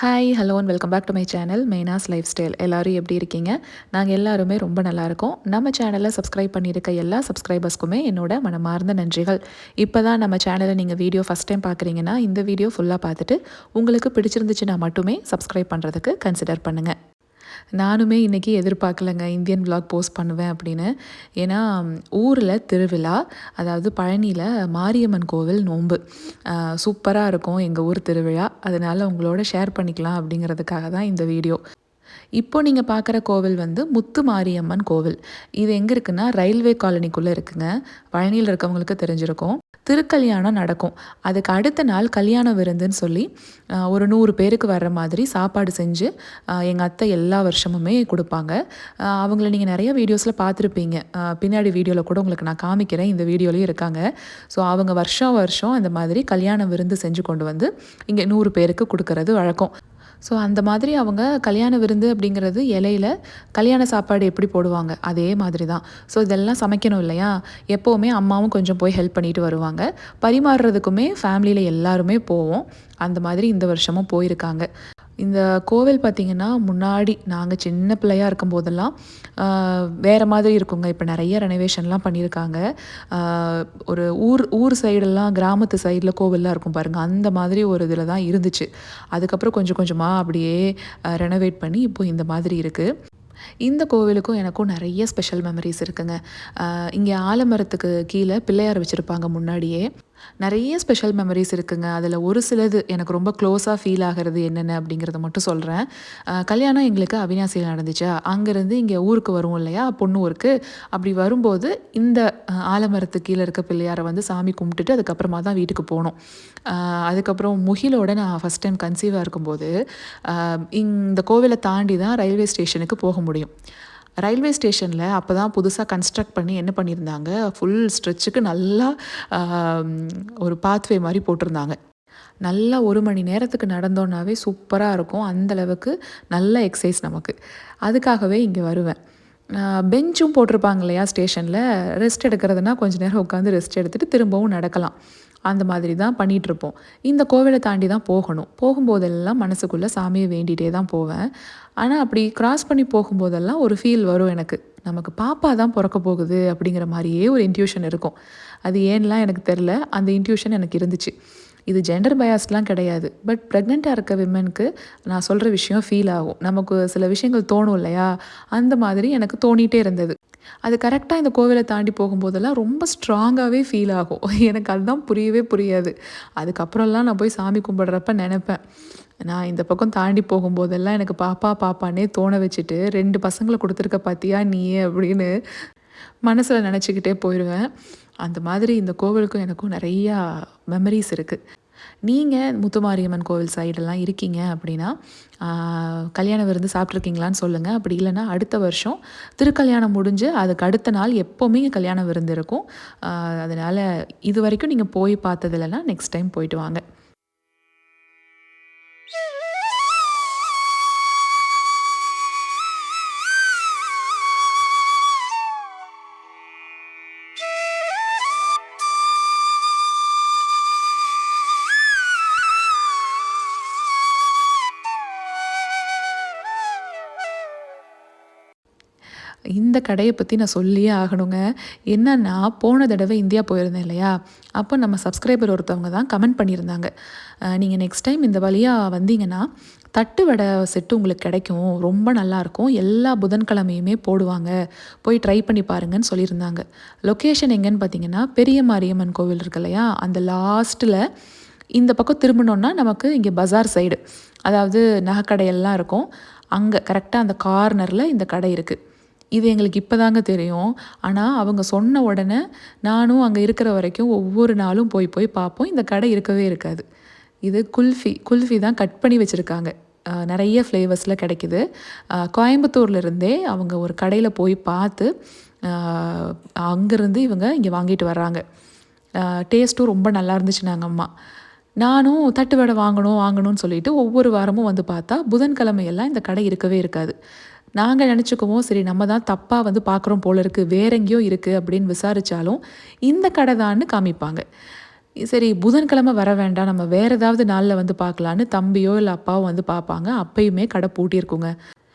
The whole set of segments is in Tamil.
Hi hello and welcome back to my channel மெய்னாஸ் லைஃப் ஸ்டைல். எல்லோரும் எப்படி இருக்கீங்க? நாங்கள் எல்லாருமே ரொம்ப நல்லாயிருக்கோம். நம்ம சேனலை சப்ஸ்கிரைப் பண்ணியிருக்க எல்லா சப்ஸ்கிரைபர்ஸ்க்குமே என்னோட மனமார்ந்த நன்றிகள். இப்போ தான் நம்ம சேனலை நீங்கள் வீடியோ ஃபஸ்ட் டைம் பார்க்குறீங்கன்னா இந்த வீடியோ ஃபுல்லாக பார்த்துட்டு உங்களுக்கு பிடிச்சிருந்துச்சுன்னா மட்டுமே சப்ஸ்கிரைப் பண்ணுறதுக்கு கன்சிடர் பண்ணுங்கள். நானுமே இன்றைக்கி எதிர்பார்க்கலங்க இந்தியன் விலாக் போஸ்ட் பண்ணுவேன் அப்படின்னு. ஏன்னா ஊரில் திருவிழா, அதாவது பழனியில் மாரியம்மன் கோவில் நோன்பு சூப்பராக இருக்கும் எங்கள் ஊர் திருவிழா. அதனால் உங்களோட ஷேர் பண்ணிக்கலாம் அப்படிங்கிறதுக்காக தான் இந்த வீடியோ. இப்போ நீங்கள் பார்க்குற கோவில் வந்து முத்து மாரியம்மன் கோவில். இது எங்கே இருக்குன்னா ரயில்வே காலனிக்குள்ளே இருக்குங்க. பழனியில் இருக்கவங்களுக்கு தெரிஞ்சிருக்கும். திருக்கல்யாணம் நடக்கும். அதுக்கு அடுத்த நாள் கல்யாண விருந்துன்னு சொல்லி ஒரு 100 பேருக்கு வர்ற மாதிரி சாப்பாடு செஞ்சு எங்கள் அத்தை எல்லா வருஷமுமே கொடுப்பாங்க. அவங்கள நீங்கள் நிறைய வீடியோஸில் பார்த்துருப்பீங்க. பின்னாடி வீடியோவில் கூட உங்களுக்கு நான் காமிக்கிறேன். இந்த வீடியோலையும் இருக்காங்க. ஸோ அவங்க வருஷம் வருஷம் அந்த மாதிரி கல்யாண விருந்து செஞ்சு கொண்டு வந்து இங்கே 100 பேருக்கு கொடுக்கறது வழக்கம். ஸோ அந்த மாதிரி அவங்க கல்யாண விருந்து அப்படிங்கிறது இலையில கல்யாண சாப்பாடு எப்படி போடுவாங்க அதே மாதிரி தான். ஸோ இதெல்லாம் சமைக்கணும் இல்லையா? எப்போவுமே அம்மாவும் கொஞ்சம் போய் ஹெல்ப் பண்ணிட்டு வருவாங்க. பரிமாறுறதுக்குமே ஃபேமிலியில் எல்லாருமே போவோம். அந்த மாதிரி இந்த வருஷமும் போயிருக்காங்க. இந்த கோவில் பார்த்திங்கன்னா முன்னாடி நாங்கள் சின்ன பிள்ளையாக இருக்கும் போதெல்லாம் வேறு மாதிரி இருக்குங்க. இப்போ நிறைய ரெனோவேஷன்லாம் பண்ணியிருக்காங்க. ஒரு ஊர் சைடெல்லாம் கிராமத்து சைடில் கோவில்லாம் இருக்கும் பாருங்கள், அந்த மாதிரி ஒரு இதில் தான் இருந்துச்சு. அதுக்கப்புறம் கொஞ்சம் கொஞ்சமாக அப்படியே ரெனோவேட் பண்ணி இப்போது இந்த மாதிரி இருக்குது. இந்த கோவிலுக்கும் எனக்கும் நிறைய ஸ்பெஷல் மெமரிஸ் இருக்குங்க. இங்கே ஆலமரத்துக்கு கீழே பிள்ளையார் வச்சுருப்பாங்க முன்னாடியே. நிறைய ஸ்பெஷல் மெமரிஸ் இருக்குங்க. அதில் ஒரு சிலது எனக்கு ரொம்ப க்ளோஸாக ஃபீல் ஆகிறது என்னென்ன அப்படிங்கிறத மட்டும் சொல்கிறேன். கல்யாணம் எங்களுக்கு அவினாசியில் நடந்துச்சா, அங்கேருந்து இங்கே ஊருக்கு வருவோம் இல்லையா, பொண்ணு ஊருக்கு. அப்படி வரும்போது இந்த ஆலமரத்துக்கு கீழே இருக்க பிள்ளையாரை வந்து சாமி கும்பிட்டுட்டு அதுக்கப்புறமா தான் வீட்டுக்கு போனோம். அதுக்கப்புறம் முகிலோட நான் ஃபஸ்ட் டைம் கன்சீவாக இருக்கும்போது இந்த கோவிலை தாண்டி தான் ரயில்வே ஸ்டேஷனுக்கு போக முடியும். ரயில்வே ஸ்டேஷனில் அப்போ தான் புதுசாக கன்ஸ்ட்ரக்ட் பண்ணி என்ன பண்ணியிருந்தாங்க, ஃபுல் ஸ்ட்ரெச்சுக்கு நல்லா ஒரு பாத்வே மாதிரி போட்டிருந்தாங்க. நல்லா 1 மணி நேரத்துக்கு நடந்தோன்னாவே சூப்பராக இருக்கும். அந்தளவுக்கு நல்ல எக்ஸசைஸ் நமக்கு. அதுக்காகவே இங்கே வருவேன். பெஞ்சும் போட்டிருப்பாங்க இல்லையா ஸ்டேஷனில். ரெஸ்ட் எடுக்கிறதுனா கொஞ்சம் நேரம் உட்காந்து ரெஸ்ட் எடுத்துகிட்டு திரும்பவும் நடக்கலாம். அந்த மாதிரி தான் பண்ணிகிட்ருப்போம். இந்த கோவிலை தாண்டி தான் போகணும். போகும்போதெல்லாம் மனசுக்குள்ளே சாமியை வேண்டிகிட்டே தான் போவேன். ஆனால் அப்படி கிராஸ் பண்ணி போகும்போதெல்லாம் ஒரு ஃபீல் வரும் எனக்கு. நமக்கு பாப்பா தான் பிறக்க போகுது அப்படிங்கிற மாதிரியே ஒரு இன்ட்யூஷன் இருக்கும். அது ஏன்லாம் எனக்கு தெரில, அந்த இன்ட்யூஷன் எனக்கு இருந்துச்சு. இது ஜெண்டர் பயாஸ்லாம் கிடையாது. பட் ப்ரெக்னெண்ட்டாக இருக்க விமனுக்கு நான் சொல்கிற விஷயம் ஃபீல் ஆகும். நமக்கு சில விஷயங்கள் தோணும் இல்லையா, அந்த மாதிரி எனக்கு தோணிகிட்டே இருந்தது. அது கரெக்டாக இந்த கோவிலை தாண்டி போகும்போதெல்லாம் ரொம்ப ஸ்ட்ராங்காகவே ஃபீல் ஆகும். எனக்கு அதுதான் புரியவே புரியாது. அதுக்கப்புறம்லாம் நான் போய் சாமி கும்பிட்றப்ப நினப்பேன், நான் இந்த பக்கம் தாண்டி போகும்போதெல்லாம் எனக்கு பாப்பா பாப்பானே தோண வச்சுட்டு 2 பசங்களை கொடுத்துருக்க பார்த்தியா நீயே அப்படின்னு மனசில் நினச்சிக்கிட்டே போயிடுவேன். அந்த மாதிரி இந்த கோவிலுக்கும் எனக்கும் நிறையா மெமரிஸ் இருக்குது. நீங்கள் முத்துமாரியம்மன் கோவில் சைடெல்லாம் இருக்கீங்க அப்படின்னா கல்யாண விருந்து சாப்பிட்ருக்கீங்களான்னு சொல்லுங்கள். அப்படி இல்லைன்னா அடுத்த வருஷம் திருக்கல்யாணம் முடிஞ்சு அதுக்கு அடுத்த நாள் எப்போவுமே கல்யாண விருந்து இருக்கும். அதனால் இது வரைக்கும் நீங்கள் போய் பார்த்தது இல்லைன்னா நெக்ஸ்ட் டைம் போயிட்டு வாங்க. இந்த கடையை பற்றி நான் சொல்லியே ஆகணுங்க. என்னன்னா போன தடவை இந்தியா போயிருந்தேன் இல்லையா, அப்போ நம்ம சப்ஸ்கிரைபர் ஒருத்தவங்க தான் கமெண்ட் பண்ணியிருந்தாங்க, நீங்கள் நெக்ஸ்ட் டைம் இந்த வழியாக வந்தீங்கன்னா தட்டு வடை செட்டு உங்களுக்கு கிடைக்கும், ரொம்ப நல்லாயிருக்கும், எல்லா புதன்கிழமையுமே போடுவாங்க, போய் ட்ரை பண்ணி பாருங்கன்னு சொல்லியிருந்தாங்க. லொக்கேஷன் எங்கேன்னு பார்த்தீங்கன்னா பெரிய மாரியம்மன் கோவில் இருக்கு இல்லையா, அந்த லாஸ்ட்டில் இந்த பக்கம் திரும்பினோன்னா நமக்கு இங்கே பஜார் சைடு, அதாவது நகைக்கடையெல்லாம் இருக்கும், அங்கே கரெக்டாக அந்த கார்னரில் இந்த கடை இருக்குது. இது எங்களுக்கு இப்போ தாங்க தெரியும். ஆனால் அவங்க சொன்ன உடனே நானும் அங்கே இருக்கிற வரைக்கும் ஒவ்வொரு நாளும் போய் போய் பார்ப்போம். இந்த கடை இருக்கவே இருக்காது. இது குல்ஃபி தான் கட் பண்ணி வச்சுருக்காங்க. நிறைய ஃப்ளேவர்ஸில் கிடைக்கிது. கோயம்புத்தூர்லேருந்தே அவங்க ஒரு கடையில் போய் பார்த்து அங்கேருந்து இவங்க இங்கே வாங்கிட்டு வர்றாங்க. டேஸ்ட்டும் ரொம்ப நல்லா இருந்துச்சுனாங்க அம்மா. நானும் தட்டு வடை வாங்கணும்னு சொல்லிட்டு ஒவ்வொரு வாரமும் வந்து பார்த்தா புதன்கிழமையெல்லாம் இந்த கடை இருக்கவே இருக்காது. நாங்கள் நினச்சிக்குவோம், சரி நம்ம தான் தப்பாக வந்து பார்க்குறோம் போல இருக்குது, வேற எங்கேயோ இருக்குது அப்படின்னு விசாரித்தாலும் இந்த கடை தான்னு காமிப்பாங்க. சரி புதன்கிழமை வர வேண்டாம், நம்ம வேறு ஏதாவது நாளில் வந்து பார்க்கலான்னு தம்பியோ இல்லை அப்பாவோ வந்து பார்ப்பாங்க. அப்பயுமே கடை பூட்டியிருக்குங்க.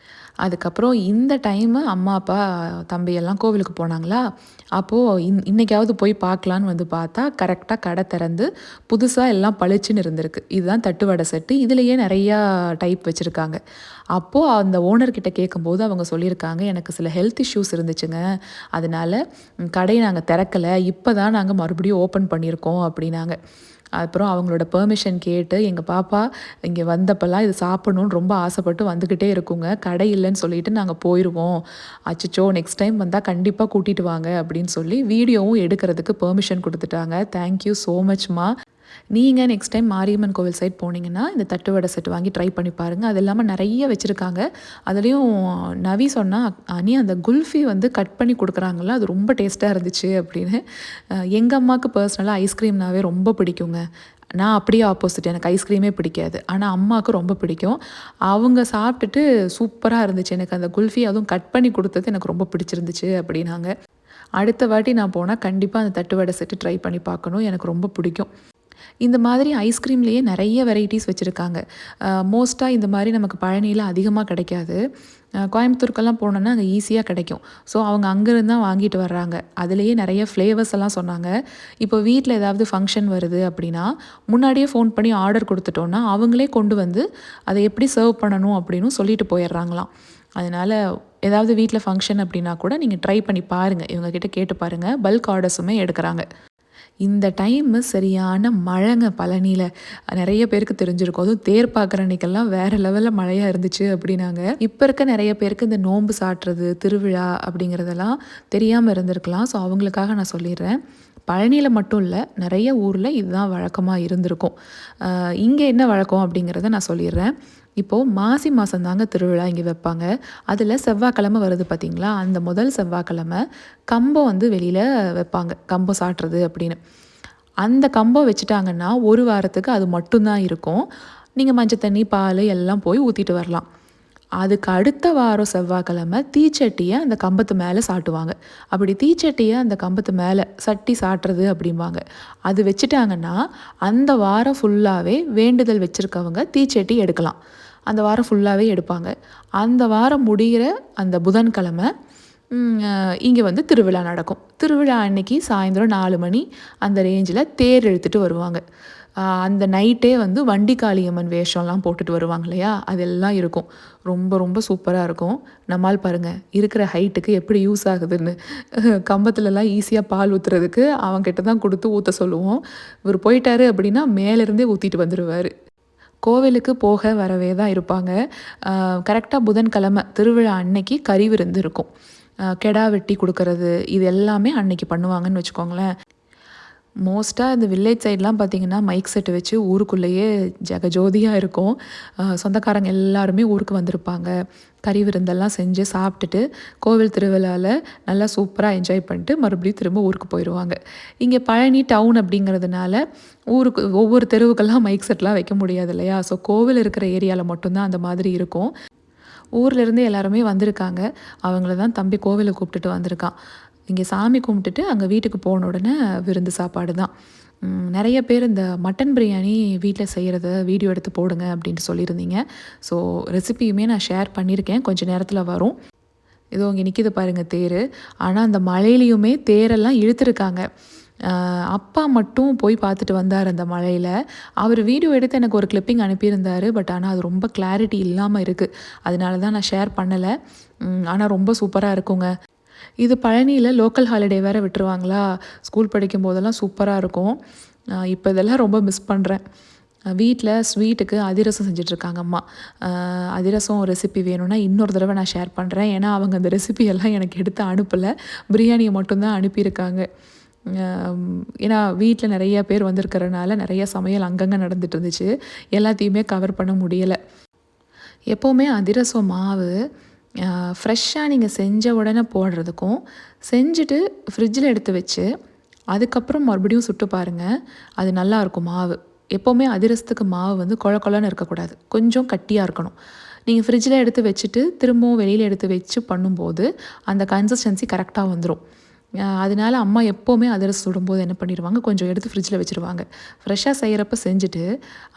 அதுக்கப்புறம் இந்த டைமு அம்மா, அப்பா, தம்பி எல்லாம் கோவிலுக்கு போனாங்களா, அப்போது இன்னைக்காவது போய் பார்க்கலான்னு வந்து பார்த்தா, கரெக்ட்டா கடை திறந்து புதுசா எல்லாம் பளிச்சுன்னு இருந்திருக்கு. இதுதான் தட்டு வடை செட்டு. இதுலயே நெறையா டைப் வச்சிருக்காங்க. அப்போ அந்த ஓனர்கிட்ட கேட்கும்போது அவங்க சொல்லியிருக்காங்க, "எனக்கு சில ஹெல்த் இஷ்யூஸ் இருந்துச்சுங்க. அதனால கடைய நாங்க திறக்கல. இப்ப தான் நாங்க மறுபடியும் ஓப்பன் பண்ணியிருக்கோம்" அப்படின்னாங்க. அப்புறம் அவங்களோட பெர்மிஷன் கேட்டு எங்கள் பாப்பா இங்கே வந்தப்பலாம் இது சாப்பிடணும்னு ரொம்ப ஆசைப்பட்டு வந்துக்கிட்டே இருக்குங்க. கடை இல்லைன்னு சொல்லிட்டு நாங்கள் போயிடுவோம். அச்சச்சோ! நெக்ஸ்ட் டைம் வந்தால் கண்டிப்பாக கூட்டிகிட்டு வாங்க அப்படின்னு சொல்லி வீடியோவும் எடுக்கிறதுக்கு பெர்மிஷன் கொடுத்துட்டாங்க. தேங்க்யூ ஸோ மச்மா. நீங்கள் நெக்ஸ்ட் டைம் மாரியம்மன் கோவில் சைட் போனீங்கன்னா இந்த தட்டு வடை செட் வாங்கி ட்ரை பண்ணி பாருங்கள். அது இல்லாமல் நிறைய வச்சுருக்காங்க. அதுலேயும் நவி சொன்னா, "அண்ணி அந்த குல்ஃபி வந்து கட் பண்ணி கொடுக்குறாங்கல்ல, அது ரொம்ப டேஸ்ட்டாக இருந்துச்சு" அப்படின்னு. எங்கள் அம்மாவுக்கு பர்சனலாக ஐஸ்கிரீம்னாவே ரொம்ப பிடிக்குங்க. நான் அப்படியே ஆப்போசிட். எனக்கு ஐஸ்கிரீமே பிடிக்காது. ஆனால் அம்மாவுக்கு ரொம்ப பிடிக்கும். அவங்க சாப்பிட்டுட்டு சூப்பராக இருந்துச்சு. எனக்கு அந்த குல்ஃபி அதுவும் கட் பண்ணி கொடுத்தது எனக்கு ரொம்ப பிடிச்சிருந்துச்சு அப்படின்னாங்க. அடுத்த வாட்டி நான் போனால் கண்டிப்பாக அந்த தட்டு வடை செட்டு ட்ரை பண்ணி பார்க்கணும். எனக்கு ரொம்ப பிடிக்கும். இந்த மாதிரி ஐஸ்கிரீம்லேயே நிறைய வெரைட்டிஸ் வச்சுருக்காங்க. மோஸ்ட்டாக இந்த மாதிரி நமக்கு பழனியில் அதிகமாக கிடைக்காது. கோயம்புத்தூருக்கெல்லாம் போனோன்னா அங்கே ஈஸியாக கிடைக்கும். ஸோ அவங்க அங்கேருந்து தான் வாங்கிட்டு வர்றாங்க. அதுலேயே நிறைய ஃப்ளேவர்ஸ் எல்லாம் சொன்னாங்க. இப்போ வீட்டில் ஏதாவது ஃபங்க்ஷன் வருது அப்படின்னா, முன்னாடியே ஃபோன் பண்ணி ஆர்டர் கொடுத்துட்டோன்னா, அவங்களே கொண்டு வந்து அதை எப்படி சர்வ் பண்ணணும் அப்படின்னு சொல்லிட்டு போயிடுறாங்களாம். அதனால் ஏதாவது வீட்டில் ஃபங்க்ஷன் அப்படின்னா கூட நீங்கள் ட்ரை பண்ணி பாருங்கள். இவங்ககிட்ட கேட்டு பாருங்கள். பல்க் ஆர்டர்ஸுமே எடுக்கிறாங்க. இந்த டைமு சரியான மழைங்க பழனியில். நிறைய பேருக்கு தெரிஞ்சிருக்கும். அதுவும் தேர் பார்க்குற அன்னைக்கெல்லாம் வேறு லெவலில் மழையாக இருந்துச்சு அப்படின்னாங்க. இப்போ இருக்க நிறைய பேருக்கு இந்த நோன்பு சாட்டுறது, திருவிழா அப்படிங்கிறதெல்லாம் தெரியாமல் இருந்திருக்கலாம். ஸோ அவங்களுக்காக நான் சொல்லிடுறேன். பழனியில் மட்டும் இல்லை, நிறைய ஊரில் இதுதான் வழக்கமாக இருந்திருக்கும். இங்கே என்ன வழக்கம் அப்படிங்கிறத நான் சொல்லிடுறேன். இப்போது மாசி மாதம் தாங்க திருவிழா இங்கே வைப்பாங்க. அதில் செவ்வாய்க்கிழமை வருது பார்த்திங்களா, அந்த முதல் செவ்வாய்க்கிழமை கம்பம் வந்து வெளியில் வைப்பாங்க. கம்பம் சாட்டுறது அப்படின்னு. அந்த கம்பம் வச்சுட்டாங்கன்னா ஒரு வாரத்துக்கு அது மட்டும்தான் இருக்கும். நீங்கள் மஞ்சள் தண்ணி, பால் எல்லாம் போய் ஊற்றிட்டு வரலாம். அதுக்கு அடுத்த வாரம் செவ்வாய்க்கிழமை தீச்சட்டியை அந்த கம்பத்து மேலே சாட்டுவாங்க. அப்படி தீச்சட்டியை அந்த கம்பத்து மேலே சட்டி சாட்டுறது அப்படிம்பாங்க. அது வச்சுட்டாங்கன்னா அந்த வாரம் ஃபுல்லாகவே வேண்டுதல் வச்சுருக்கவங்க தீச்சட்டி எடுக்கலாம். அந்த வாரம் ஃபுல்லாகவே எடுப்பாங்க. அந்த வாரம் முடிகிற அந்த புதன்கிழமை இங்கே வந்து திருவிழா நடக்கும். திருவிழா அன்னைக்கு சாயந்தரம் 4 மணி அந்த ரேஞ்சில் தேர் இழுத்துட்டு வருவாங்க. அந்த நைட்டே வந்து வண்டி காளியம்மன் வேஷம்லாம் போட்டுட்டு வருவாங்க இல்லையா, அதெல்லாம் இருக்கும். ரொம்ப ரொம்ப சூப்பராக இருக்கும். நம்மால் பாருங்கள் இருக்கிற ஹைட்டுக்கு எப்படி யூஸ் ஆகுதுன்னு. கம்பத்துலலாம் ஈஸியாக பால் ஊற்றுறதுக்கு அவங்ககிட்ட தான் கொடுத்து ஊற்ற சொல்லுவோம். இவர் போயிட்டாரு அப்படின்னா மேலேருந்தே ஊற்றிட்டு வந்துடுவார். கோவிலுக்கு போக வரவே தான் இருப்பாங்க. கரெக்டாக புதன்கிழமை திருவிழா அன்னைக்கு கறி விருந்து இருக்கும். கெடா வெட்டி கொடுக்கறது இது எல்லாமே அன்னைக்கு பண்ணுவாங்கன்னு வச்சுக்கோங்களேன். மோஸ்ட்டாக இந்த வில்லேஜ் சைட்லாம் பார்த்திங்கன்னா மைக் செட்டு வச்சு ஊருக்குள்ளேயே ஜெகஜோதியாக இருக்கும். சொந்தக்காரங்க எல்லாருமே ஊருக்கு வந்திருப்பாங்க. கறி விருந்தெல்லாம் செஞ்சு சாப்பிட்டுட்டு கோவில் திருவிழாவில் நல்லா சூப்பராக என்ஜாய் பண்ணிட்டு மறுபடியும் திரும்ப ஊருக்கு போயிடுவாங்க. இங்கே பழனி டவுன் அப்படிங்கிறதுனால ஊருக்கு ஒவ்வொரு தெருவுக்கெல்லாம் மைக் செட்லாம் வைக்க முடியாது இல்லையா. ஸோ கோவில் இருக்கிற ஏரியாவில் மட்டும்தான் அந்த மாதிரி இருக்கும். ஊர்லேருந்து எல்லாருமே வந்திருக்காங்க. அவங்கள தான் தம்பி கோவிலுக்கு கூப்பிட்டுட்டு வந்திருக்கான். இங்கே சாமி கும்பிட்டுட்டு அங்கே வீட்டுக்கு போன உடனே விருந்து சாப்பாடு தான். நிறைய பேர் இந்த மட்டன் பிரியாணி வீட்டில் செய்கிறத வீடியோ எடுத்து போடுங்க அப்படின்ட்டு சொல்லியிருந்தீங்க. ஸோ ரெசிபியுமே நான் ஷேர் பண்ணியிருக்கேன். கொஞ்சம் நேரத்தில் வரும். ஏதோ இங்கே நிற்கிது பாருங்கள் தேர். ஆனால் அந்த மழையிலையுமே தேரெல்லாம் இழுத்துருக்காங்க. அப்பா மட்டும் போய் பார்த்துட்டு வந்தார் அந்த மழையில். அவர் வீடியோ எடுத்து எனக்கு ஒரு கிளிப்பிங் அனுப்பியிருந்தார். பட் ஆனால் அது ரொம்ப கிளாரிட்டி இல்லாமல் இருக்குது. அதனால தான் நான் ஷேர் பண்ணலை. ஆனால் ரொம்ப சூப்பராக இருக்குங்க. இது பழனியில் லோக்கல் ஹாலிடே வேறு விட்டுருவாங்களா, ஸ்கூல் படிக்கும் போதெல்லாம் சூப்பராக இருக்கும். இப்போ இதெல்லாம் ரொம்ப மிஸ் பண்ணுறேன். வீட்டில் ஸ்வீட்டுக்கு அதிரசம் செஞ்சிட்ருக்காங்க அம்மா. அதிரசம் ரெசிபி வேணும்னா இன்னொரு தடவை நான் ஷேர் பண்ணுறேன். ஏன்னா அவங்க அந்த ரெசிபியெல்லாம் எனக்கு எடுத்து அனுப்பலை. பிரியாணியை மட்டும்தான் அனுப்பியிருக்காங்க. ஏன்னா வீட்டில் நிறைய பேர் வந்திருக்கிறனால நிறைய சமையல் அங்கங்கே நடந்துட்டு இருந்துச்சு. எல்லாத்தையுமே கவர் பண்ண முடியலை. எப்போவுமே அதிரசம் மாவு ஃப்ரெஷ்ஷாக நீங்கள் செஞ்ச உடனே போடுறதுக்கும், செஞ்சுட்டு ஃப்ரிட்ஜில் எடுத்து வச்சு அதுக்கப்புறம் மறுபடியும் சுட்டு பாருங்கள், அது நல்லாயிருக்கும் மாவு. எப்போவுமே அதிரசத்துக்கு மாவு வந்து கொழ கொழன்னு இருக்கக்கூடாது, கொஞ்சம் கட்டியாக இருக்கணும். நீங்கள் ஃப்ரிட்ஜில் எடுத்து வச்சுட்டு திரும்பவும் வெளியில் எடுத்து வச்சு பண்ணும்போது அந்த கன்சிஸ்டன்சி கரெக்டாக வந்துடும். அதனால அம்மா எப்போவுமே அதிரசம் சுடும்போது என்ன பண்ணிடுவாங்க, கொஞ்சம் எடுத்து ஃப்ரிட்ஜில் வச்சுருவாங்க. ஃப்ரெஷ்ஷாக செய்கிறப்ப செஞ்சுட்டு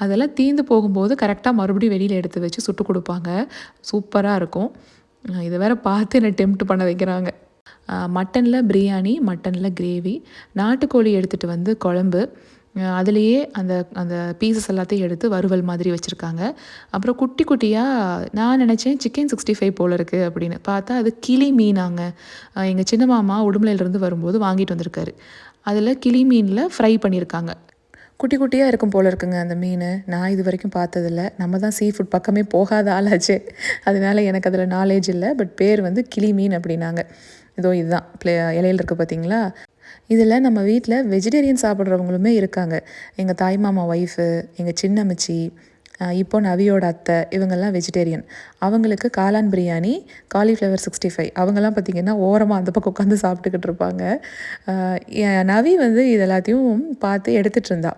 அதெல்லாம் தீர்ந்து போகும்போது கரெக்டாக மறுபடியும் வெளியில் எடுத்து வச்சு சுட்டு கொடுப்பாங்க. சூப்பராக இருக்கும். இதை வேற பார்த்து என்னை டெம்ப்ட் பண்ண வைக்கிறாங்க. மட்டனில் பிரியாணி, மட்டனில் கிரேவி, நாட்டுக்கோழி எடுத்துகிட்டு வந்து குழம்பு, அதுலேயே அந்த அந்த பீசஸ் எல்லாத்தையும் எடுத்து வறுவல் மாதிரி வச்சுருக்காங்க. அப்புறம் குட்டி குட்டியாக நான் நினச்சேன் சிக்கன் 65 போல் இருக்குது அப்படின்னு பார்த்தா அது கிளி மீனாங்க. எங்கள் சின்ன மாமா உடுமலையிலேருந்து வரும்போது வாங்கிட்டு வந்திருக்காரு. அதில் கிளி மீனில் ஃப்ரை பண்ணியிருக்காங்க. குட்டி குட்டியாக இருக்கும் போல் இருக்குங்க அந்த மீன். நான் இது வரைக்கும் பார்த்ததில்ல. நம்ம தான் சீ ஃபுட் பக்கமே போகாத ஆளாச்சே, அதனால எனக்கு அதில் நாலேஜ் இல்லை. பட் பேர் வந்து கிளி மீன் அப்படின்னாங்க. இதோ இதுதான் இலையில் இருக்குது பார்த்தீங்களா. இதில் நம்ம வீட்டில் வெஜிடேரியன் சாப்பிட்றவங்களுமே இருக்காங்க. எங்கள் தாய்மாமா ஒய்ஃபு, எங்கள் சின்னம்மச்சி, இப்போ நவியோட அத்தை, இவங்கெல்லாம் வெஜிடேரியன். அவங்களுக்கு காளான் பிரியாணி, காலிஃப்ளவர் 65 அவங்கெல்லாம் பார்த்திங்கன்னா ஓரமாக அந்த பக்கம் உட்காந்து சாப்பிட்டுக்கிட்டு இருப்பாங்க. என் நவி வந்து இது எல்லாத்தையும் பார்த்து எடுத்துகிட்டு இருந்தா.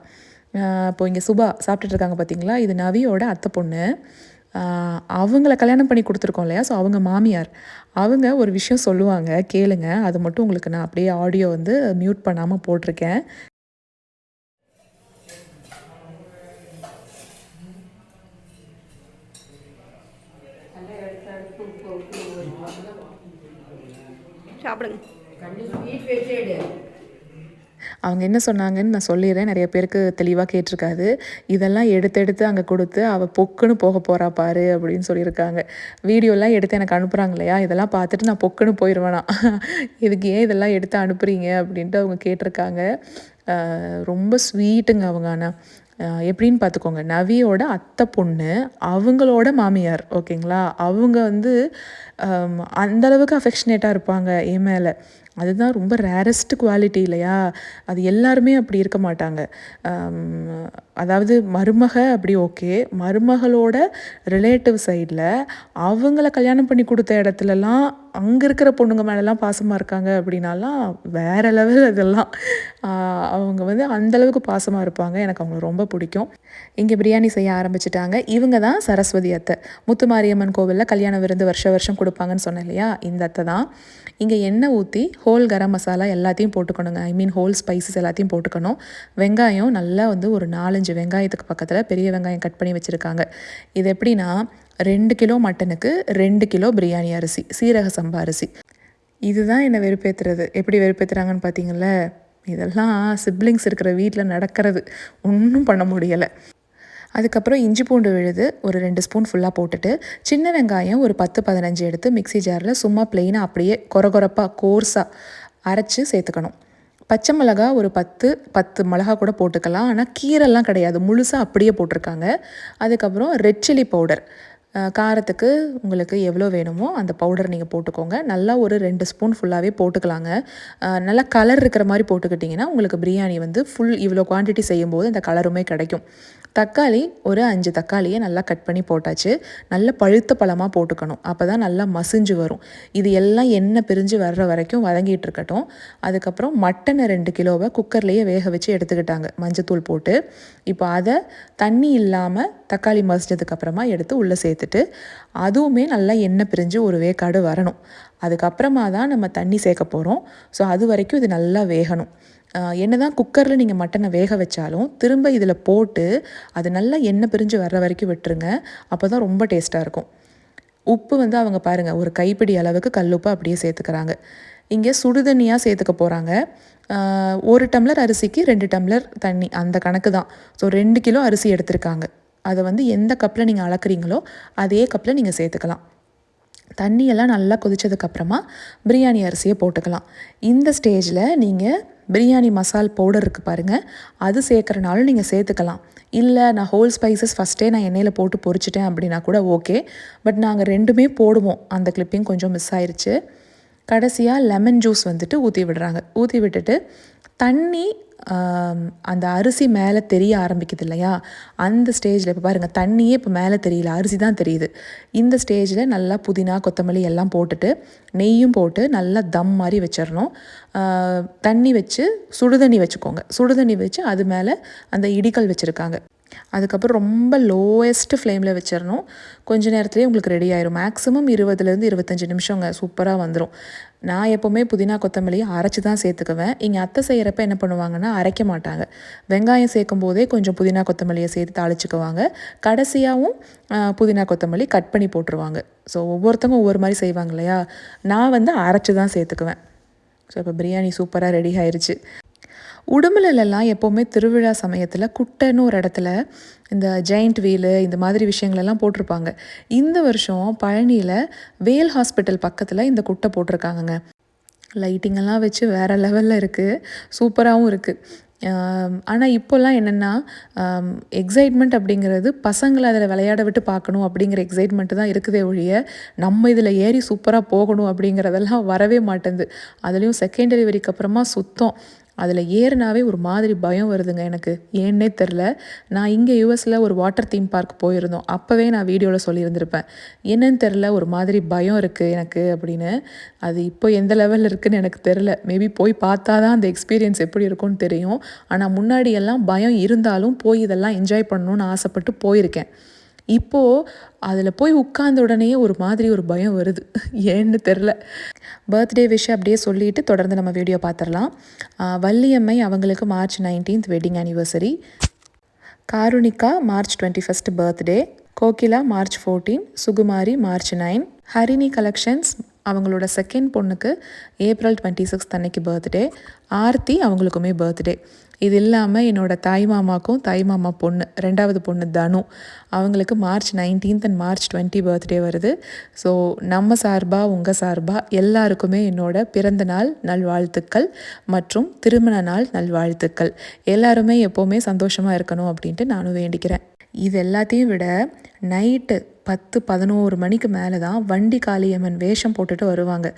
இப்போது இங்கே சுபா சாப்பிட்டுட்ருக்காங்க பார்த்தீங்களா, இது நவியோட அத்தை பொண்ணு. அவங்கள கல்யாணம் பண்ணி கொடுத்துருக்கோம் இல்லையா, ஸோ அவங்க மாமியார். அவங்க ஒரு விஷயம் சொல்லுவாங்க, கேளுங்க. அது மட்டும் உங்களுக்கு நான் அப்படியே ஆடியோ வந்து மியூட் பண்ணாமல் போட்டிருக்கேன். சாப்பிடுங்க. அவங்க என்ன சொன்னாங்கன்னு நான் சொல்லிடுறேன், நிறைய பேருக்கு தெளிவாக கேட்டிருக்காது. இதெல்லாம் எடுத்து எடுத்து அங்கே கொடுத்து அவள் பொக்குன்னு போக போகிறா பாரு அப்படின்னு சொல்லியிருக்காங்க. வீடியோலாம் எடுத்து எனக்கு அனுப்புகிறாங்க இல்லையா, இதெல்லாம் பார்த்துட்டு நான் பொக்குன்னு போயிடுவேனா, இதுக்கு ஏன் இதெல்லாம் எடுத்து அனுப்புகிறீங்க அப்படின்ட்டு அவங்க கேட்டிருக்காங்க. ரொம்ப ஸ்வீட்டுங்க அவங்க. ஆனால் எப்படின்னு பார்த்துக்கோங்க, நவியோட அத்தை பொண்ணு அவங்களோட மாமியார், ஓகேங்களா. அவங்க வந்து அந்தளவுக்கு அஃபெக்ஷனேட்டாக இருப்பாங்க என் மேலே. அதுதான் ரொம்ப ரேரஸ்ட் குவாலிட்டி இல்லையா. அது எல்லாருமே அப்படி இருக்க மாட்டாங்க. அதாவது மருமக அப்படி ஓகே, மருமகளோட ரிலேட்டிவ் சைடில் அவங்கள கல்யாணம் பண்ணி கொடுத்த இடத்துலலாம் அங்கே இருக்கிற பொண்ணுங்க மேலெலாம் பாசமாக இருக்காங்க அப்படின்னாலாம் வேறு லெவல். அதெல்லாம் அவங்க வந்து அந்தளவுக்கு பாசமாக இருப்பாங்க. எனக்கு அவங்கள ரொம்ப பிடிக்கும். இங்கே பிரியாணி செய்ய ஆரம்பிச்சிட்டாங்க. இவங்க தான் சரஸ்வதி அத்தை. முத்துமாரியம்மன் கோவிலில் கல்யாண விருந்து வருஷம் வருஷம் சொன்னேன் இல்லையா, இந்த அத்தை தான். இங்கே எண்ணெய் ஊற்றி ஹோல் கரம் மசாலா எல்லாத்தையும் போட்டுக்கணுங்க. ஐ மீன் ஹோல் ஸ்பைசஸ் எல்லாத்தையும் போட்டுக்கணும். வெங்காயம் நல்லா வந்து ஒரு 4-5 வெங்காயத்துக்கு பக்கத்தில் பெரிய வெங்காயம் கட் பண்ணி வச்சுருக்காங்க. இது எப்படின்னா 2 கிலோ மட்டனுக்கு 2 கிலோ பிரியாணி அரிசி, சீரக சம்பா அரிசி. இதுதான் என்னை வெறுப்பேற்றுறது. எப்படி வெறுப்பேற்றுறாங்கன்னு பார்த்தீங்களா. இதெல்லாம் சிப்ளிங்ஸ் இருக்கிற வீட்டில் நடக்கிறது, ஒன்றும் பண்ண முடியலை. அதுக்கப்புறம் இஞ்சி பூண்டு விழுது ஒரு 2 ஸ்பூன் ஃபுல்லாக போட்டுட்டு, சின்ன வெங்காயம் ஒரு 10-15 எடுத்து மிக்ஸி ஜாரில் சும்மா ப்ளெயினாக அப்படியே கொரகொரப்பாக கோர்ஸாக அரைச்சி சேர்த்துக்கணும். பச்சை மிளகா ஒரு 10 மிளகா கூட போட்டுக்கலாம். ஆனால் கீரைலாம் கிடையாது, முழுசாக அப்படியே போட்டிருக்காங்க. அதுக்கப்புறம் ரெட் சில்லி பவுடர், காரத்துக்கு உங்களுக்கு எவ்வளோ வேணுமோ அந்த பவுடர் நீங்கள் போட்டுக்கோங்க. நல்லா ஒரு 2 ஸ்பூன் ஃபுல்லாகவே போட்டுக்கலாங்க. நல்லா கலர் இருக்கிற மாதிரி போட்டுக்கிட்டிங்கன்னா உங்களுக்கு பிரியாணி வந்து ஃபுல் இவ்வளோ குவான்டிட்டி செய்யும்போது அந்த கலருமே கிடைக்கும். தக்காளி ஒரு 5 தக்காளியை நல்லா கட் பண்ணி போட்டாச்சு. நல்ல பழுத்த பழமாக போட்டுக்கணும், அப்போ தான் நல்லா மசிஞ்சு வரும். இது எல்லாம் எண்ணெய் பிரிஞ்சு வர்ற வரைக்கும் வதங்கிட்டு இருக்கட்டும். அதுக்கப்புறம் மட்டனை 2 கிலோவை குக்கர்லேயே வேக வச்சு எடுத்துக்கிட்டாங்க மஞ்சத்தூள் போட்டு. இப்போ அதை தண்ணி இல்லாமல் தக்காளி மசிஞ்சதுக்கப்புறமா எடுத்து உள்ளே சேர்த்துட்டு அதுவுமே நல்லா எண்ணெய் பிரிஞ்சு ஒரு வேக்காடு வரணும். அதுக்கப்புறமா தான் நம்ம தண்ணி சேர்க்க போகிறோம். ஸோ அது வரைக்கும் இது நல்லா வேகணும். என்ன தான் குக்கரில் நீங்கள் மட்டனை வேக வச்சாலும் திரும்ப இதில் போட்டு அது நல்லா எண்ணெய் பிரிஞ்சு வர்ற வரைக்கும் விட்டுருங்க. அப்போ தான் ரொம்ப டேஸ்ட்டாக இருக்கும். உப்பு வந்து அவங்க பாருங்கள் ஒரு கைப்பிடி அளவுக்கு கல்லுப்பு அப்படியே சேர்த்துக்கிறாங்க. இங்கே சுடுதண்ணியாக சேர்த்துக்க போகிறாங்க. 1 டம்ளர் அரிசிக்கு 2 டம்ளர் தண்ணி, அந்த கணக்கு தான். ஸோ 2 கிலோ அரிசி எடுத்திருக்காங்க. அதை வந்து எந்த கப்பில் நீங்கள் அளக்குறீங்களோ அதே கப்பில் நீங்கள் சேர்த்துக்கலாம். தண்ணியெல்லாம் நல்லா கொதித்ததுக்கப்புறமா பிரியாணி அரிசியை போட்டுக்கலாம். இந்த ஸ்டேஜில் நீங்கள் பிரியாணி மசால் பவுடர் இருக்குது பாருங்கள், அது சேர்க்குறனாலும் நீங்கள் சேர்த்துக்கலாம். இல்லை நான் ஹோல் ஸ்பைசஸ் ஃபஸ்ட்டே நான் எண்ணெயில் போட்டு பொரிச்சிட்டேன் அப்படின்னா கூட ஓகே. பட் நாங்கள் 2மே போடுவோம். அந்த கிளிப்பிங் கொஞ்சம் மிஸ் ஆயிடுச்சு. கடைசியாக லெமன் ஜூஸ் வந்துட்டு ஊற்றி விடுறாங்க. ஊற்றி விட்டுட்டு தண்ணி அந்த அரிசி மேலே தெரிய ஆரம்பிக்குது இல்லையா, அந்த ஸ்டேஜில் இப்போ பாருங்கள் தண்ணியே இப்போ மேலே தெரியல, அரிசி தான் தெரியுது. இந்த ஸ்டேஜில் நல்லா புதினா கொத்தமல்லி எல்லாம் போட்டுட்டு நெய்யும் போட்டு நல்லா தம் மாதிரி வச்சிடணும். தண்ணி வச்சு சுடுதண்ணி வச்சுக்கோங்க. சுடுதண்ணி வச்சு அது மேலே அந்த இடிக்கல் வச்சுருக்காங்க. அதுக்கப்புறம் ரொம்ப லோயஸ்ட் ஃப்ளேமில் வச்சிடணும். கொஞ்ச நேரத்துலேயே உங்களுக்கு ரெடி ஆயிரும். மேக்ஸிமம் 20லேருந்து 25 நிமிஷங்க சூப்பராக வந்துடும். நான் எப்போவுமே புதினா கொத்தமல்லியை அரைச்சி தான் சேர்த்துக்குவேன். இங்கே அத்தை செய்கிறப்ப என்ன பண்ணுவாங்கன்னா அரைக்க மாட்டாங்க. வெங்காயம் சேர்க்கும் போதே கொஞ்சம் புதினா கொத்தமல்லியை சேர்த்து தாளிச்சுக்குவாங்க. கடைசியாகவும் புதினா கொத்தமல்லி கட் பண்ணி போட்டுருவாங்க. ஸோ ஒவ்வொருத்தவங்க ஒவ்வொரு மாதிரி செய்வாங்க இல்லையா? நான் வந்து அரைச்சி தான் சேர்த்துக்குவேன். ஸோ இப்போ பிரியாணி சூப்பராக ரெடி ஆயிடுச்சு. உடுமலையிலலாம் எப்போவுமே திருவிழா சமயத்தில் குட்டைன்னு ஒரு இடத்துல இந்த ஜெயிண்ட் வீலு இந்த மாதிரி விஷயங்களெல்லாம் போட்டிருப்பாங்க. இந்த வருஷம் பழனியில் வேல் ஹாஸ்பிட்டல் பக்கத்தில் இந்த குட்டை போட்டிருக்காங்கங்க. லைட்டிங்கெல்லாம் வச்சு வேறு லெவலில் இருக்குது, சூப்பராகவும் இருக்குது. ஆனால் இப்போல்லாம் என்னென்னா எக்ஸைட்மெண்ட் அப்படிங்கிறது பசங்களை அதில் விளையாட விட்டு பார்க்கணும் அப்படிங்கிற எக்ஸைட்மெண்ட்டு தான் இருக்குதே ஒழிய நம்ம இதில் ஏறி சூப்பராக போகணும் அப்படிங்கிறதெல்லாம் வரவே மாட்டேங்குது. அதுலேயும் செகண்ட் டெலிவரிக்கு அப்புறமா சுத்தம் அதில் ஏறினாவே ஒரு மாதிரி பயம் வருதுங்க எனக்கு. ஏன்னே தெரில. நான் இங்கே யூஎஸில் ஒரு வாட்டர் தீம் பார்க் போயிருந்தோம். அப்போவே நான் வீடியோவில் சொல்லியிருந்திருப்பேன். என்னன்னு தெரில, ஒரு மாதிரி பயம் இருக்குது எனக்கு அப்படின்னு. அது இப்போ எந்த லெவலில் இருக்குதுன்னு எனக்கு தெரில. மேபி போய் பார்த்தா தான் அந்த எக்ஸ்பீரியன்ஸ் எப்படி இருக்கும்னு தெரியும். ஆனால் முன்னாடியெல்லாம் பயம் இருந்தாலும் போய் இதெல்லாம் என்ஜாய் பண்ணணுன்னு ஆசைப்பட்டு போயிருக்கேன். இப்போது அதில் போய் உட்கார்ந்த உடனே ஒரு மாதிரி ஒரு பயம் வருது. ஏன்னு தெரில. பர்த்டே விஷ் அப்படியே சொல்லிவிட்டு தொடர்ந்து நம்ம வீடியோ பார்த்துடலாம். வள்ளியம்மை அவங்களுக்கு March 19th wedding anniversary. Karunika March 21st பர்த்டே. Kokila March 14, Sukumari March 9. Harini collections அவங்களோட செகண்ட் பொண்ணுக்கு April 26 அன்னைக்கு பர்த்டே. ஆர்த்தி அவங்களுக்குமே பர்த்டே. இது இல்லாமல் என்னோடய தாய் மாமா பொண்ணு 2வது பொண்ணு தனு அவங்களுக்கு March 19th and March 20 birthday வருது. ஸோ நம்ம சார்பாக உங்கள் சார்பாக எல்லாருக்குமே என்னோட பிறந்த நாள் நல்வாழ்த்துக்கள் மற்றும் திருமண நாள் நல்வாழ்த்துக்கள். எல்லாருமே எப்போவுமே சந்தோஷமாக இருக்கணும் அப்படின்ட்டு நானும் வேண்டிக்கிறேன். இது எல்லாத்தையும் விட நைட்டு 10-11 மணிக்கு மேலே தான் வண்டி காளியம்மன் வேஷம் போட்டுட்டு வருவாங்க.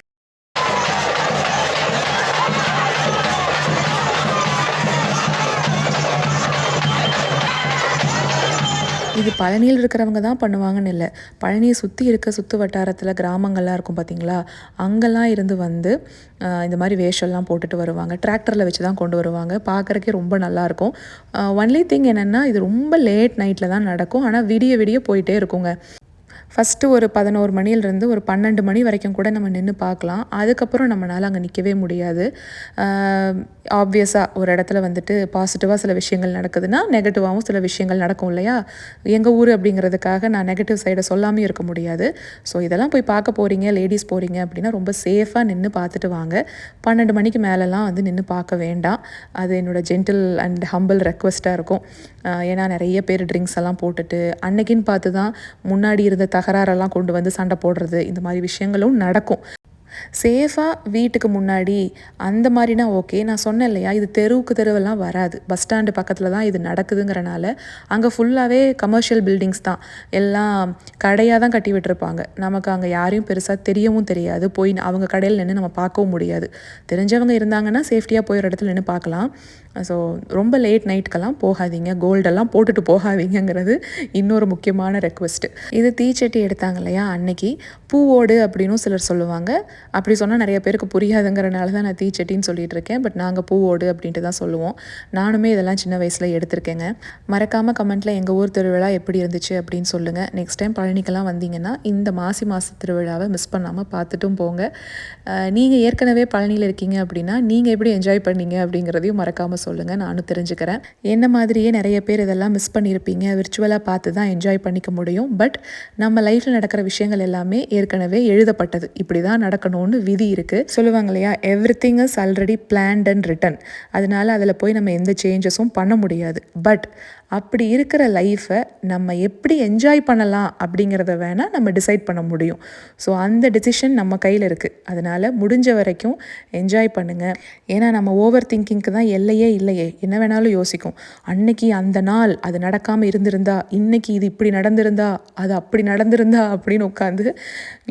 இது பழனியில் இருக்கிறவங்க தான் பண்ணுவாங்கன்னு இல்லை. பழனியை சுற்றி இருக்க சுற்று வட்டாரத்தில் கிராமங்கள்லாம் இருக்கும் பார்த்திங்களா, அங்கெல்லாம் இருந்து வந்து இந்த மாதிரி வேஷம்லாம் போட்டுட்டு வருவாங்க. டிராக்டரில் வச்சு தான் கொண்டு வருவாங்க. பார்க்குறக்கே ரொம்ப நல்லாயிருக்கும். ஒன்லி திங் என்னென்னா இது ரொம்ப லேட் நைட்டில் தான் நடக்கும். ஆனால் விடிய விடிய போயிட்டே இருக்குங்க. ஃபஸ்ட்டு ஒரு 11 மணிலேருந்து ஒரு 12 மணி வரைக்கும் கூட நம்ம நின்று பார்க்கலாம். அதுக்கப்புறம் நம்மளால் அங்கே நிற்கவே முடியாது. ஆப்வியஸாக ஒரு இடத்துல வந்துட்டு பாசிட்டிவாக சில விஷயங்கள் நடக்குதுன்னா நெகட்டிவாகவும் சில விஷயங்கள் நடக்கும் இல்லையா? எங்கள் ஊர் அப்படிங்கிறதுக்காக நான் நெகட்டிவ் சைடை சொல்லாமல் இருக்க முடியாது. ஸோ இதெல்லாம் போய் பார்க்க போகிறீங்க, லேடிஸ் போகிறீங்க அப்படின்னா ரொம்ப சேஃபாக நின்று பார்த்துட்டு வாங்க. 12 மணிக்கு மேலெலாம் வந்து நின்று பார்க்க வேண்டாம். அது என்னோடய ஜென்டில் அண்ட் ஹம்பிள் ரெக்வெஸ்ட்டாக இருக்கும். ஏன்னா நிறைய பேர் ட்ரிங்க்ஸ் எல்லாம் போட்டுட்டு அன்னைக்குன்னு பார்த்து தான் முன்னாடி இருந்த தகராறெல்லாம் கொண்டு வந்து சண்டை போடுறது, இந்த மாதிரி விஷயங்களும் நடக்கும். சேஃபாக வீட்டுக்கு முன்னாடி அந்த மாதிரினா ஓகே. நான் சொன்னேன் இல்லையா, இது தெருவுக்கு தெருவெல்லாம் வராது. பஸ் ஸ்டாண்டு பக்கத்தில் தான் இது நடக்குதுங்கிறனால அங்கே ஃபுல்லாகவே கமர்ஷியல் பில்டிங்ஸ் தான். எல்லாம் கடையாக தான் கட்டி விட்டுருப்பாங்க. நமக்கு அங்கே யாரையும் பெருசாக தெரியவும் தெரியாது. போய் அவங்க கடையில் நின்று நம்ம பார்க்கவும் முடியாது. தெரிஞ்சவங்க இருந்தாங்கன்னா சேஃப்டியாக போய் ஒரு இடத்துல நின்று பார்க்கலாம். ஸோ ரொம்ப லேட் நைட்டுக்கெல்லாம் போகாதீங்க. கோல்டெல்லாம் போட்டுட்டு போகாதீங்கிறது இன்னொரு முக்கியமான ரெக்வெஸ்ட்டு. இது தீச்சட்டி எடுத்தாங்க இல்லையா, அன்னைக்கு பூவோடு அப்படின்னும் சிலர் சொல்லுவாங்க. அப்படி சொன்னால் நிறைய பேருக்கு புரியாதுங்கிறனால தான் நான் தீச்சட்டின்னு சொல்லிகிட்டு இருக்கேன். பட் நாங்கள் பூவோடு அப்படின்ட்டு தான் சொல்லுவோம். நானுமே இதெல்லாம் சின்ன வயசில் எடுத்திருக்கேங்க. மறக்காமல் கமெண்ட்டில் எங்கள் ஊர் திருவிழா எப்படி இருந்துச்சு அப்படின்னு சொல்லுங்கள். நெக்ஸ்ட் டைம் பழனிக்கெல்லாம் வந்தீங்கன்னா இந்த மாத திருவிழாவை மிஸ் பண்ணாமல் பார்த்துட்டும் போங்க. நீங்கள் ஏற்கனவே பழனியில் இருக்கீங்க அப்படின்னா நீங்கள் எப்படி என்ஜாய் பண்ணீங்க அப்படிங்கிறதையும் மறக்காமல் சொல்லுங்கள், நானும் தெரிஞ்சுக்கிறேன். என்ன மாதிரியே நிறைய பேர் இதெல்லாம் மிஸ் பண்ணியிருப்பீங்க. விர்ச்சுவலாக பார்த்து தான் என்ஜாய் பண்ணிக்க முடியும். பட் நம்ம லைஃப்பில் நடக்கிற விஷயங்கள் எல்லாமே ஏற்கனவே எழுதப்பட்டது. இப்படி தான் நடக்கணும்னு விதி இருக்குது. சொல்லுவாங்க இல்லையா, everything is already planned and written. அதனால் அதில் போய் நம்ம எந்த சேஞ்சஸும் பண்ண முடியாது. பட் அப்படி இருக்கிற லைஃப்பை நம்ம எப்படி என்ஜாய் பண்ணலாம் அப்படிங்கிறத வேணால் நம்ம டிசைட் பண்ண முடியும். ஸோ அந்த டெசிஷன் நம்ம கையில் இருக்குது. அதனால் முடிஞ்ச வரைக்கும் என்ஜாய் பண்ணுங்கள். ஏன்னா நம்ம ஓவர் திங்கிங்க்கு தான் எல்லையே இல்லையே. என்ன வேணாலும் யோசிக்கும். அன்னைக்கு அந்த நாள் அது நடக்காமல் இருந்திருந்தா, இன்றைக்கி இது இப்படி நடந்திருந்தா, அது அப்படி நடந்திருந்தா அப்படின்னு உட்காந்து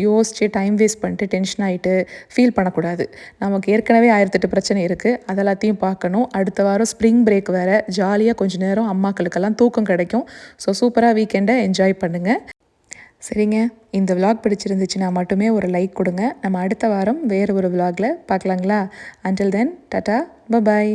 யோசிச்சு டைம் வேஸ்ட் பண்ணிட்டு டென்ஷன் ஆகிட்டு ஃபீல் பண்ணக்கூடாது. நமக்கு ஏற்கனவே 1008 பிரச்சனை இருக்குது. அதெல்லாத்தையும் பார்க்கணும். அடுத்த வாரம் ஸ்ப்ரிங் பிரேக் வேறு. ஜாலியாக கொஞ்சம் நேரம் அம்மாக்களுக்கெல்லாம் தூக்கம் கிடைக்கும். ஸோ சூப்பராக வீக்கெண்டை என்ஜாய் பண்ணுங்கள். சரிங்க, இந்த விலாக் பிடிச்சிருந்துச்சுன்னா மட்டுமே ஒரு லைக் கொடுங்க. நம்ம அடுத்த வாரம் வேறு ஒரு விலாகில் பார்க்கலாங்களா? Until then tata, by.